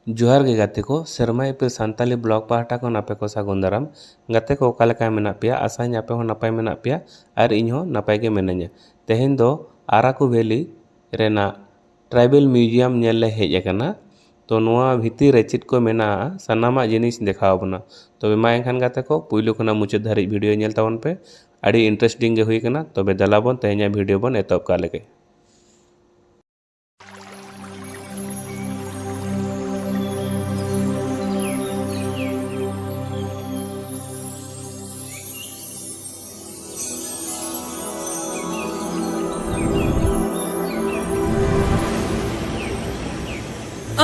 जोहार गे गाते को सेरमा इपिल सान्ताली ब्लॉग पाहटा को नापे को सागुन दाराम गाते को ओकालेका मेना पेया आशा नापे हो नापाय मेना पेया और इन हो नापाय के मेनान्या तेहेन दो आराकू वैली रेना ट्राइबल म्यूजियम नेल ले हेज अकाना तो नोआ भिती रे चित को मेना सानामा जिनिस देखाव बना तो मा एनखान गाते को पुइलु खना मुचाद धारिज वीडियो नेल ताबन पे आड़ी इंटरेस्टिंग गे हुई कना तबे दलाबन तेहेन्या वीडियो बन एतब का लेके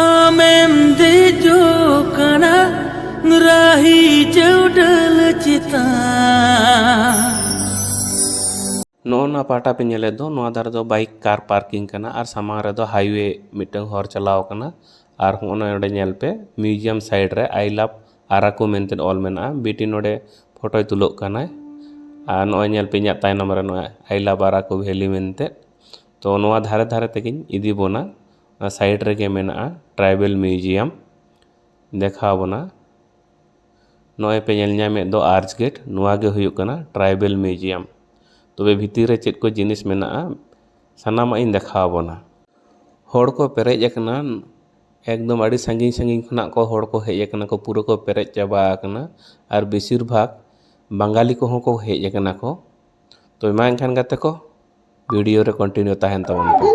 Amem de jokana ngerahi jodel cita. नोना पाटा पे नेले दो नोआ दार दो बाइक कार पार्किंग कना और सामान रे दो हाईवे मिटंग हर चलाव कना और होना नोडे नेल पे म्यूजियम साइड रे आई लव आराकू मेंते ऑल मेना बीटी नोडे फोटो तुलो कना और नोआ नेल पे न्या तायनम रे नोआ आई लव आराकू वैली मेंते तो नोआ धारे धारे तेगिन इदी बोना साइड रे गे मेना ट्राइबल म्यूजियम देखा बोना नोए पे नेल न्यामे दो आर्च गेट नोआ गे हुयुक कना ट्राइबल म्यूजियम तबे भीतर रे चेद को जिनिस मेना सानामा इन देखा बोना होड़ को पेरेज अकना एकदम अड़ी संगिन संगिन खना को होड़ को हेज अकना को पूरा को पेरेज चाबा अकना और बेसिर भाग बंगाली को हो को हेज अकना को तो मा एनखान गाते को वीडियो रे कंटिन्यू ताहेन ताबन पे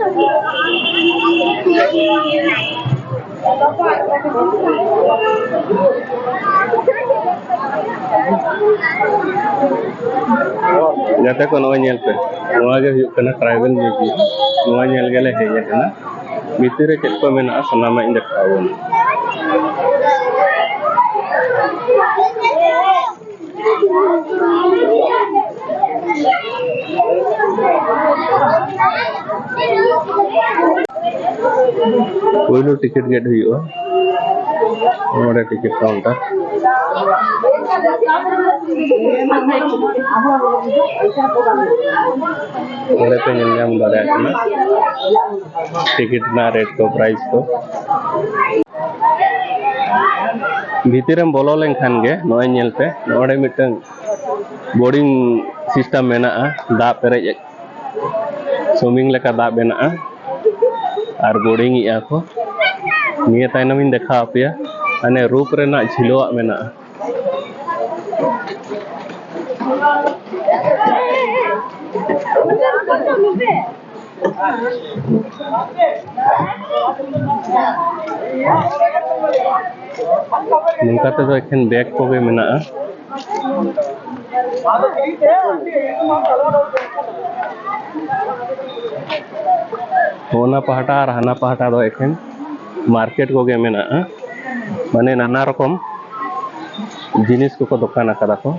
गाते को नोआ नेल पे नोआ गे हुयुक कना ट्राइबल म्यूजियम नोआ नेल गेले हेज अकना भीतर रे चेद को मेना सानामा इन देखा बोना कोइलो टिकट गेट हुयुआ नोडे टिकट काउंटर नोडे पे नेल ᱧᱟᱢ दाड़े कना टिकट ना रेट को प्राइस को भीतरम बोलो लेनखान गे नोय नेल पे नोडे मिटंग बोर्डिंग सिस्टम मेना दा पेरेज स्विमिंग लेका दा बेना और बोर्डिंग इया को निया तायनम इन देखा पेया अने रूप रेना झिलोआ मेना नंका तो एखन बैग को भी मेना होना पहाटा और हाना पहाटा दो एखन मार्केट को गे मेना माने नाना रकम जिनिस को दुकान आकादा को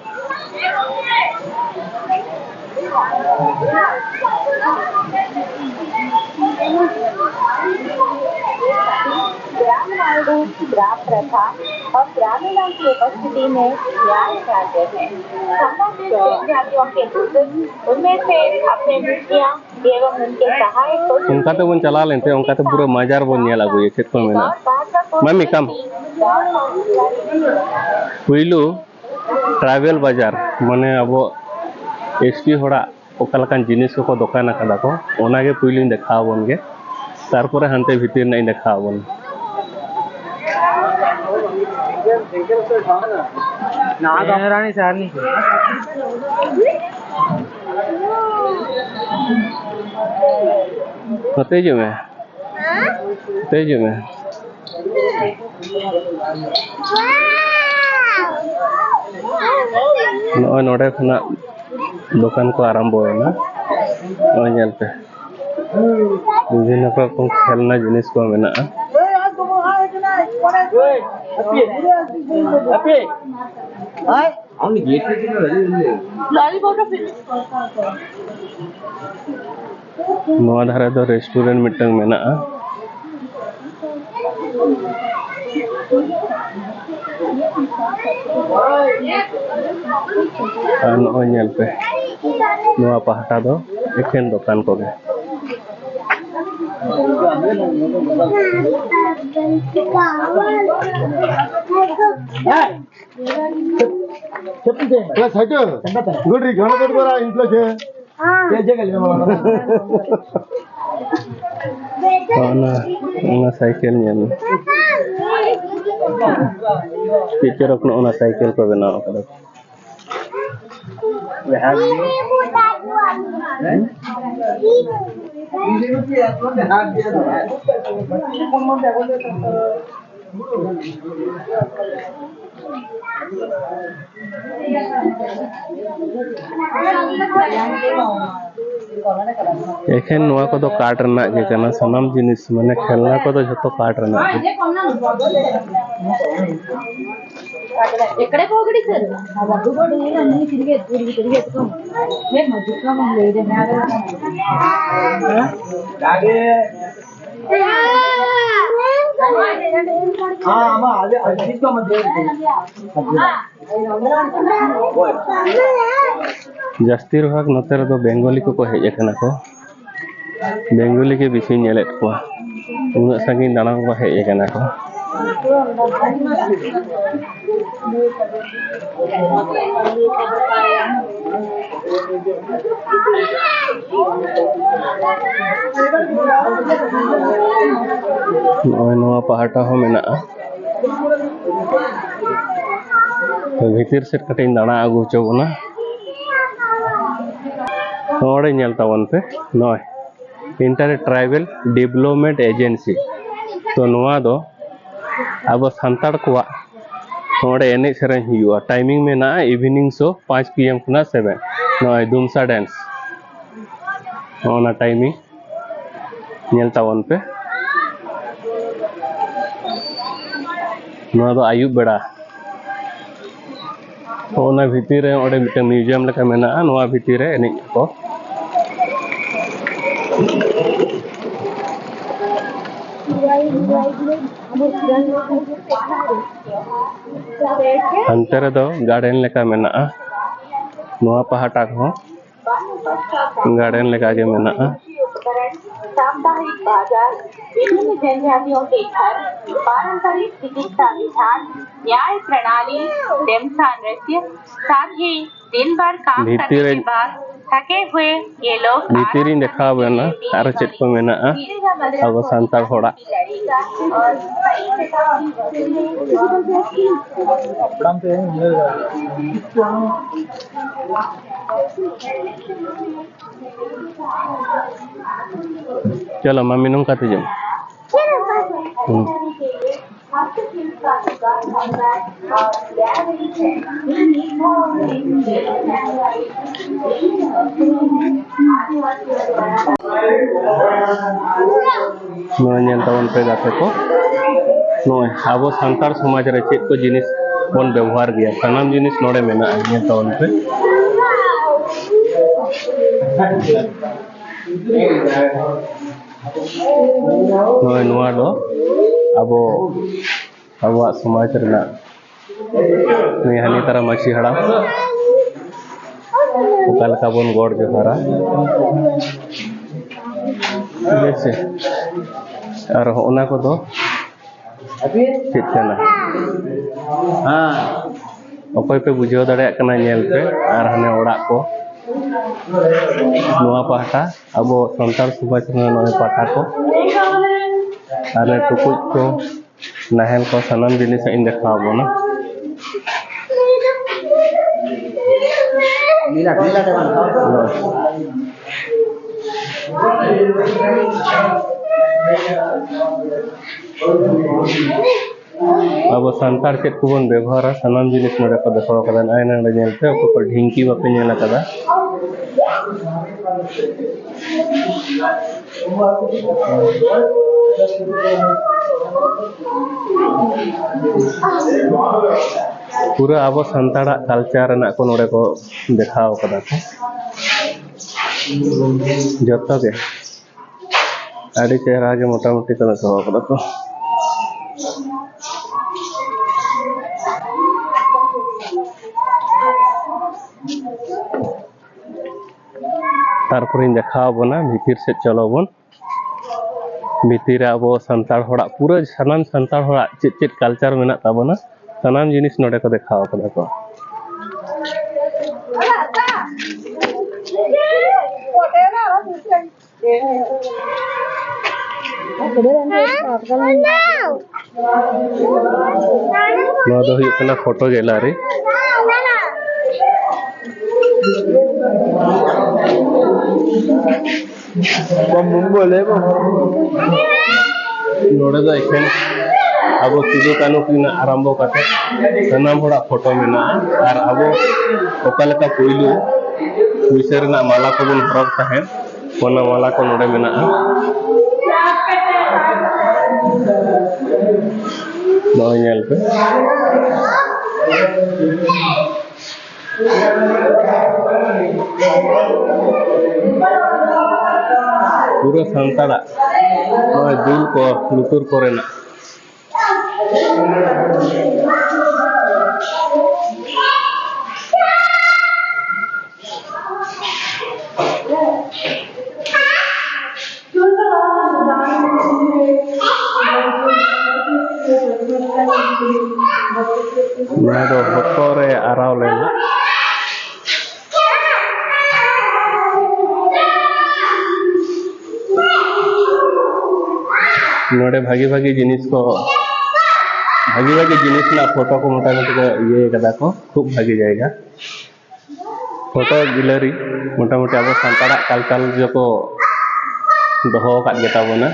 ग्राम प्रथा और ग्रामीणों की उपस्थिति में न्याय चाहते हैं। संबंधित जनजातियों के बुजुर्ग उनमें से अपने मुखिया एवं उनके सहायक को उनका तो बन चला लेते उनका तो पूरा मजार बन नेला गुए खेत को मेना मम्मी कम पुइलू ट्राइबल बाजार माने अब एसटी होड़ा ओकालकान जिनिस को दुकान आकादा को ओनागे पुइलू देखा बन गे तारपरे हानते भीतर नै देखा बन रानी सारनी तेज में नोडे खना दुकान को आरंभ होना नेलते विभिन्न रकम खेलना जिनिस को मेना नोआ धारे दो रेस्टोरेंट मिटंग मेना नोए नेल पे ᱱᱚᱣᱟ ᱯᱟᱦᱴᱟ ᱫᱚ ᱮᱠᱷᱮᱱ ᱫᱚᱠᱟन ᱠᱚᱜᱮ గుడ్రి గణపతిపుర ఇంట్లోకి ona cycle nyel picture of ona cycle ko bena kada एखेन नोआ को तो काट रना के कना सनम जिनिस माने खेलना को तो जतो काट रना ఎక్కడే పోగడి సార్ ఆ వద్దు కూడా అన్ని తిరిగి ఎత్తుకో నేను మధ్యలో లేదు जास्ती भाग नोते रे बेंगली को हेज अकना को बेंगली के बेसी नेलेत को उना संगी दाना को हेज अकना को नोआ पहाटा हो मेना तो भीतर से कटिंग दाना आगू चौना नोड़े नेलता वनते नॉय इंटर ट्राइबल डेवलपमेंट एजेंसी तो नोआ दो अब संताड़ को नोड़े एने सेरें हुआ टाइमिंग में ना इवनिंग शो 5 PM खुना 7 नॉय दुमसा डांस ओना टाइमिंग नेलता वन पे नोआ दो आयुब बेड़ा ओना भीतर रे ओडे मिटे म्यूजियम लेका मेना नोआ भीतर रे एने को अंतर दो गार्डन लेका मेना नोआ पहाटा को गार्डन लेका के मेना साप्ताहिक बाजार विभिन्न जनजातियों के घर पारंपरिक चिकित्सा विधान न्याय प्रणाली डेमसा नृत्य साथ ही दिन भर काम करने के बाद थके हुए ये लोग भीतर देखा बना आरो चेक को मेना अब संताल होड़ा चलो मम्मी नुम खाते जाओ नोएल तवन पे गाते को नोए अब सांतार समाज रे चेक को जिनिस बन व्यवहार गया सनाम जिनिस नोड़े मेना नेल तवन पे नोए नोआ दो अबो अब समाज रेना नहीं हानि तरह मछी हड़ा उकाल का बन गोड़ जोहारा जैसे और होना को दो चेक करना हाँ अकोय पे बुझाव दाड़े कना नेल पे और हने ओड़ा को नोआ पहाटा अब संताल समाज रे नोए पाटा को आने टुकुज को नाहेल को सनम जिनिस इन देखाबो ना अब संतार चेक को बन व्यवहार सनम जिनिस नोडे को देखो कदा आयना नेलते को ढिंकी बापे नेला कदा पूरा अब संताड़ा कल्चर ना को नोडे को देखाव कदा को जत्तो के आड़ी चेहरा के मोटा मोटी को देखाव कदा को तारपरे देखा बना भीतर से चलो बन भीतर अब सानतार होड़ा पूरा सानाम सानतार होड़ा चेत चेत कल्चर मेना ताबना सानाम जिनिस नोडे को देखा कदा को नोआ दो हुई कना फोटो गैलरी नोडे दो एखेन अब सिदो कानो किना आरंभ करते सानाम होड़ा फोटो मेना और अब ओकालेका पुइलु पुइसे रेना माला को बन हरक तहेन कोना माला को नोडे मेना दो नेल पे पूरा संताड़ा दूल को लुतुर कोरेना मैं तो होतोरे आराव लेना नोडे भागी भागी जिनिस को भागी जिनिस ना फोटो को मोटामोटी ये कदा को खूब भागी जाएगा फोटो गैलरी मोटामोटी अब सानताड़ा कल्चर जो को दोहो काट गेता बना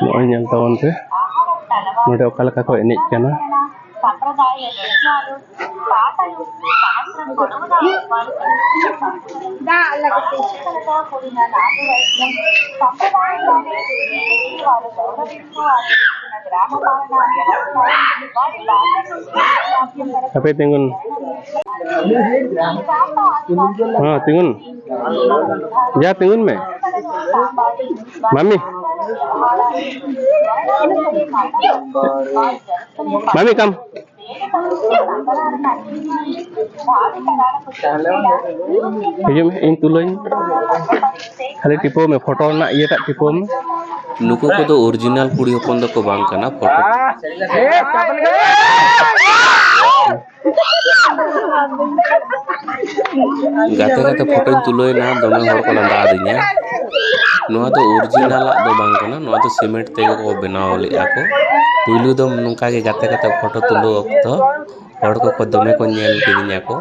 नोय नेल तवन पे नोडे ओकालका को एनेज कना సంప్రదాయ నృత్యాలు పాటలు సంవత్సరం పొడవునా శిక్షణతో కూడిన నాటు వైద్యం సంప్రదాయంగానే వారు గౌరవిస్తూ ఆచరిస్తున్న గ్రామ పాలనా వ్యవస్థ వారి tapi tingun tingun ya tingun me mami mami kam hijau me ing tuloy खाली टिपो में फोटो ना ये tak टिपो में नुको को तो ओरिजिनल कुड़ी हपन दो को बांग कना फोटो गाते गाते फोटो तुलोय ना दोमे हर को लंदा दिया नोआ तो ओरिजिनल दो बांग कना नोआ तो सीमेंट ते को बनाव लिया को पुइलु दो नुका के गाते गाते फोटो तुलो तो हर को दोमे को नेल किदिया को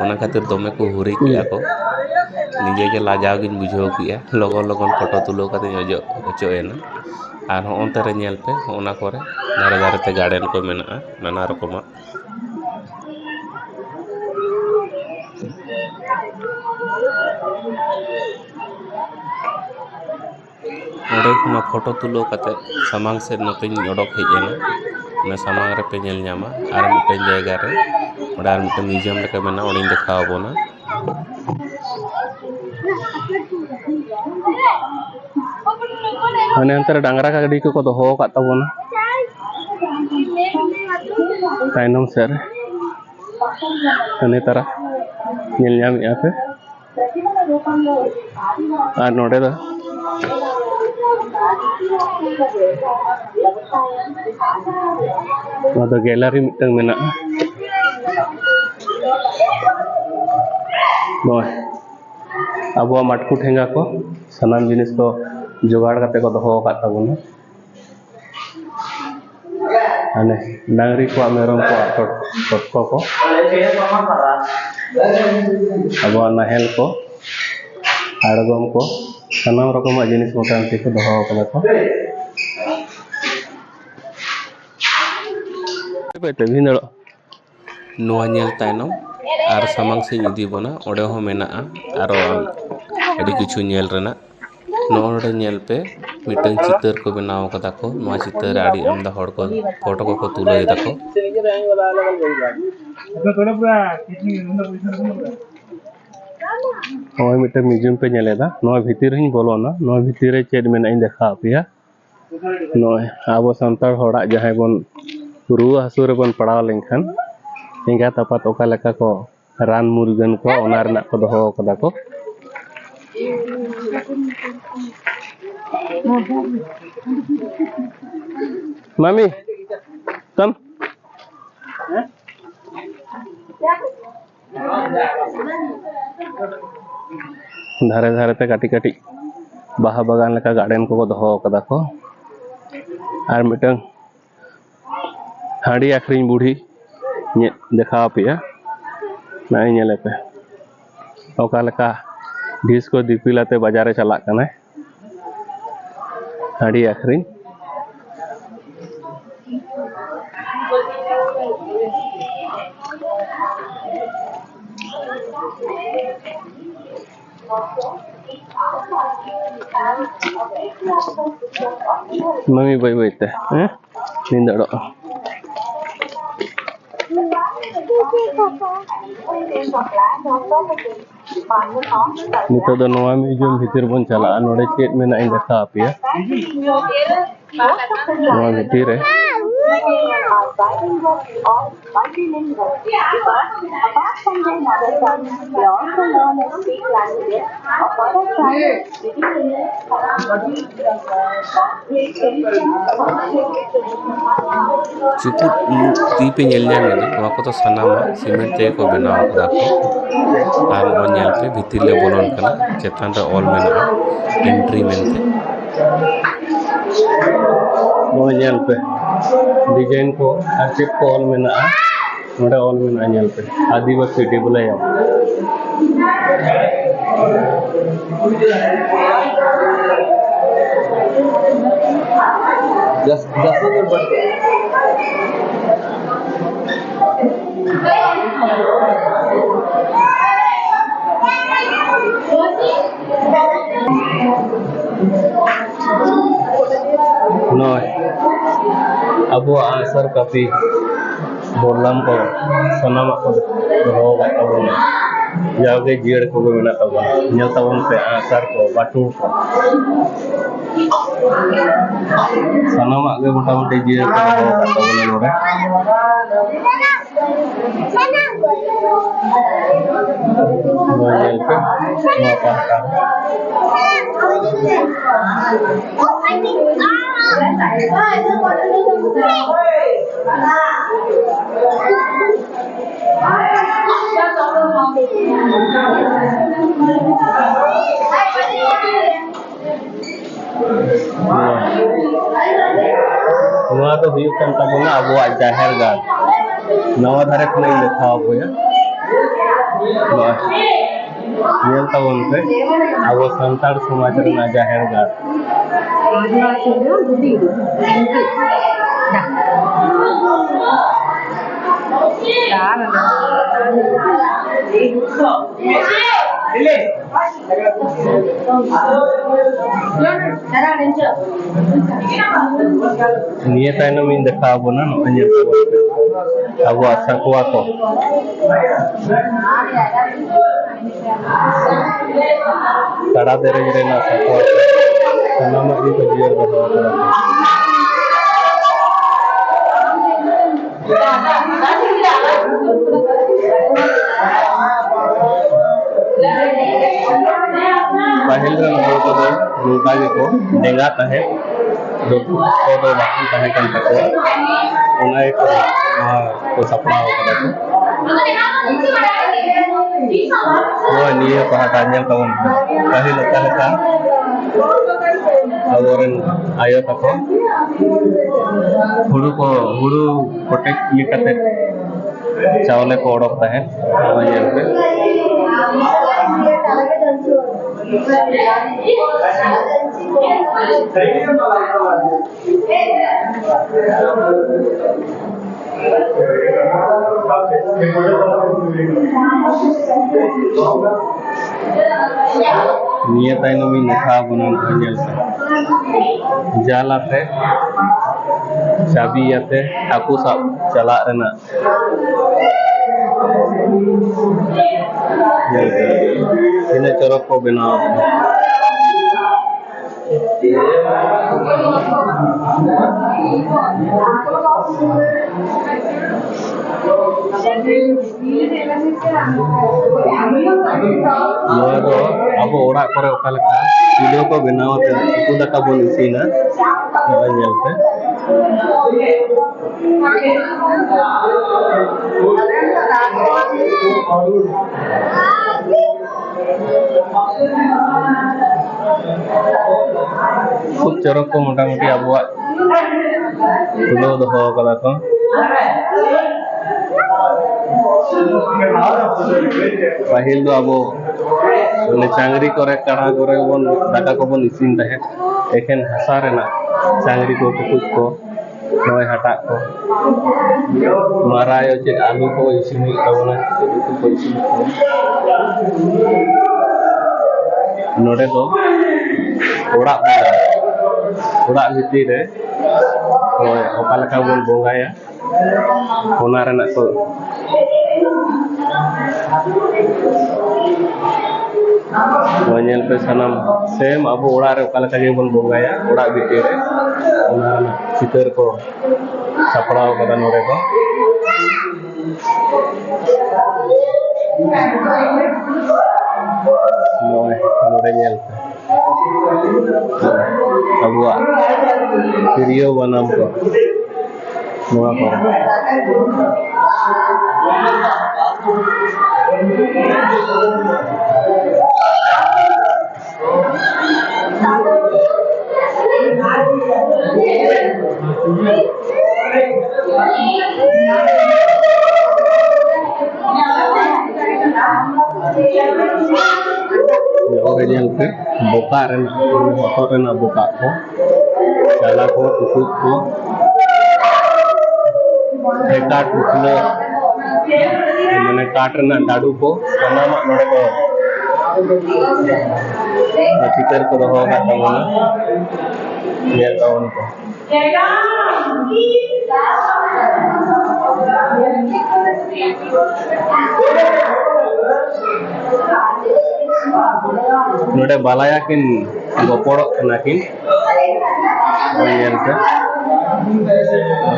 ओना खातिर दोमे को हुरी किया को निजे के लाजाव गिन बुझो किया लगन लगन फोटो तुलो कते जो ओचोएना और होंते रे नेल पे ओना करे दारे दारे ते गार्डन को मेना नाना रकमा ओडे खुना फोटो तुलो कते सामांग से नतेñ ओडक हेजेना ना सामांग रे पे नेल ᱧᱟᱢᱟ आर मिटे जायगा रे ओडे आर मिटे म्यूजियम रे मेना ओडे देखाव बोना अने अंतर डांगरा का गाड़ी को दोहो का तबोना ताइनम सर अने तारा नेल ᱧᱟᱢ या पे आ नोडे दा नोडे गैलरी मिटंग मेना नोय अब मटकू ठेंगा को सानाम जिनिस को जुगाड़ करते को दोहो का तबोना अने डांगरी को मेरम को टटको को अब नाहेल को आड़गम को सानाम रकम जिनिस मोटामोटी को दोहो कना को बेटे भिनड़ नोआ नेल तायनम आर सामांग से इदी बना ओडे हो मेना आरो ᱟᱹᱰᱤ ᱠᱤᱪᱷᱩ ᱧᱮᱞ ᱨᱮᱱᱟᱜ ᱱᱚᱰᱮ ᱧᱮᱞ ᱯᱮ ᱢᱤᱫᱴᱟᱝ ᱪᱤᱛᱟᱹᱨ ᱠᱚ ᱵᱮᱱᱟᱣ ᱠᱟᱫᱟ ᱠᱚ ᱱᱚᱣᱟ ᱪᱤᱛᱟᱹᱨ ᱨᱮ ᱟᱹᱰᱤ ᱟᱢᱫᱟ ᱦᱚᱲ ko ᱯᱷᱳᱴᱳ ᱠᱚ ᱛᱩᱞᱟᱹᱣ ᱮᱫᱟ ᱠᱚ ᱱᱚᱜᱼᱚᱭ ᱢᱤᱫᱴᱟᱝ ᱢᱤউजियम ᱯᱮ ᱧᱮᱞᱮᱫᱟ ᱱᱚᱣᱟ ᱵᱷᱤᱛᱤᱨ ᱨᱤᱧ ᱵᱚᱞᱚᱱᱟ ᱱᱚᱣᱟ ᱵᱷᱤᱛᱤᱨ ᱨᱮ ᱪᱮᱫ ᱢᱮᱱᱟᱜ ᱤᱧ ᱫᱮᱠᱷᱟᱣ ᱟᱯᱮᱭᱟ ᱱᱚᱜᱼᱚᱭ ᱟᱵᱚ ᱥᱟᱱᱛᱟᱲ ᱦᱚᱲᱟᱜ ᱡᱟᱦᱟᱸᱭ ᱵᱚᱱ ᱨᱩᱣᱟᱹ ᱦᱟᱹᱥᱩ ᱨᱮᱵᱚᱱ ᱯᱟᱲᱟᱣ ᱞᱮᱱᱠᱷᱟᱱ ᱮᱸᱜᱟᱛ ᱟᱯᱟᱛ ᱚᱠᱟ ᱞᱮᱠᱟ ᱠᱚ ᱨᱟᱱ ᱢᱩᱨᱜᱟᱹᱱ ᱠᱚ ᱚᱱᱟ ᱨᱮᱱᱟᱜ ᱠᱚ ᱫᱚᱦᱚ ᱠᱟᱫᱟ ᱠᱚ Mami, come. धारे धारे ते काटी काटी बाहा बागान लेका गार्डन को दोहो कदा को आर मिटंग हाड़ी आखरिन बूढ़ी देखा पेया नाई नेले पे ओका लेका ढिस को दिपिलाते बाजारे चला कना हाड़ी आखरिन Mami baik-baik teh, nindaro. Nito do noa museum bhitir bon chala node chet mena in dekha apiya. Noa bhitir hai. Apart from their mother tongue, they also learn and speak languages of other tribes चुपुट ती पे ñel ñameda नोआ को तो सनामा cement ते को बनाव कदा को आर ओ ñel पे भितिर ले बोलन कना चेतान रे ऑल मेना एंट्री मेनते नोआ ñel पे डिजाइन को आर्टिक को ऑल मेना नोडे ऑल मेना ñel पे आदिवासी डेबलाया Just नोय अब आंसर काफी बोलम को सनाम को दोहो बातबन जागे जीड़ को मेना तबन ñel tabon पे आंसर को बाटुर को सनाम आगे मोटामुटी जीड़ को दोहो बातबन नोडे ñel पे नोआ पाहता नोआ तो हुई कन तबना अबो जाहिर गाड़ नवा धारे खने लेखा होया ñel tabon पे abo santar समाज रना जाहिर गाड़ निये तायनम इन देखा बोना नो ñel tabon पे abo asakwa ko tada dere na sakwa nama di ko biar bahwa पहल रन हो तो रूपा को देंगाता है जो तो बाकी तहे कन तको उना एक को सपना हो कदा को वो निये पहाटाnya tahun pahil leka aworen ayo tako huru kotek likate चावले को ओडक है ñel पे Yeah. Niya tayo namin nakabunan kanyal sa jalate sabi ate aku sab chala rena ini corok ko benaw Nodo abo orak kore okaleka video ko benaw te itu daka bon isina nyel te খুব Charak ko মোটামুটি আবহাওয়া তুলো দহ করা ko pahil do abo mane changri kore kara kore bon daka ko bon isin tahe eken hasa rena changri ko tukut ko noy hata ko marayo cek alu ko isin tabona itu ko isin ko node do orak bhitir re noy okaleka bon bongaya ona rena ko nyel pe sanam sem abu orak re okaleka ge bon bongaya orak bhitir re ona chitar ko saprao kada nore ko noy nore nyel abuak video banam ko noa ko Orang yang ke buka rena motor rena buka ko jala ko tukut ko hekat utlo mane kat rena dadu ko sanama nore ko chitar ko doho ka tamana nyel tawon ko node balaya kin goporo nakin nyel ke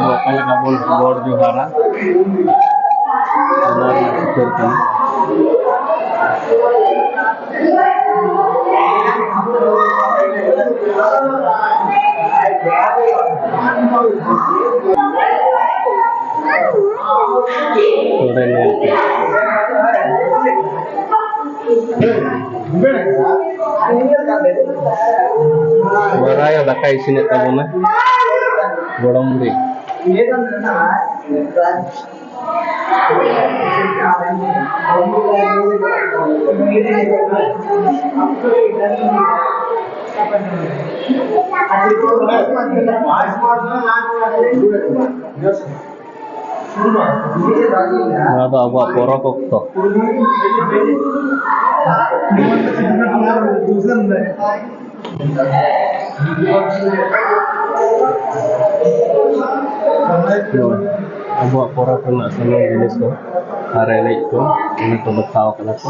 lokal kabul bor johara benar chitar kan node nyel ke Maraya daka isine tabona godamuri Nado abu porok to abu porok kena sama jenis ko arele itu ini ko betau kana ko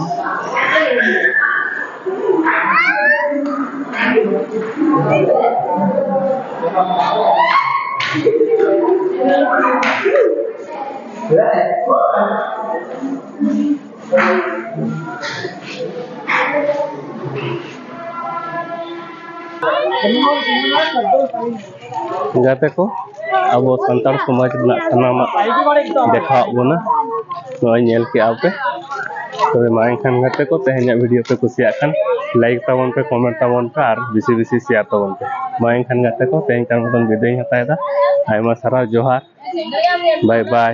Gate ko abo santar समाज रना सनामा देखा बोना नय nail के आउते तबे मा एखान गते को तेहना वीडियो पे कुसिया खान लाइक ताबन पे कमेंट ताबन पे और बेसी बेसी शेयर ताबन पे मा एखान गते को तेहन कान मतन विदाय हतायदा आयमा सारा जोहार बाय बाय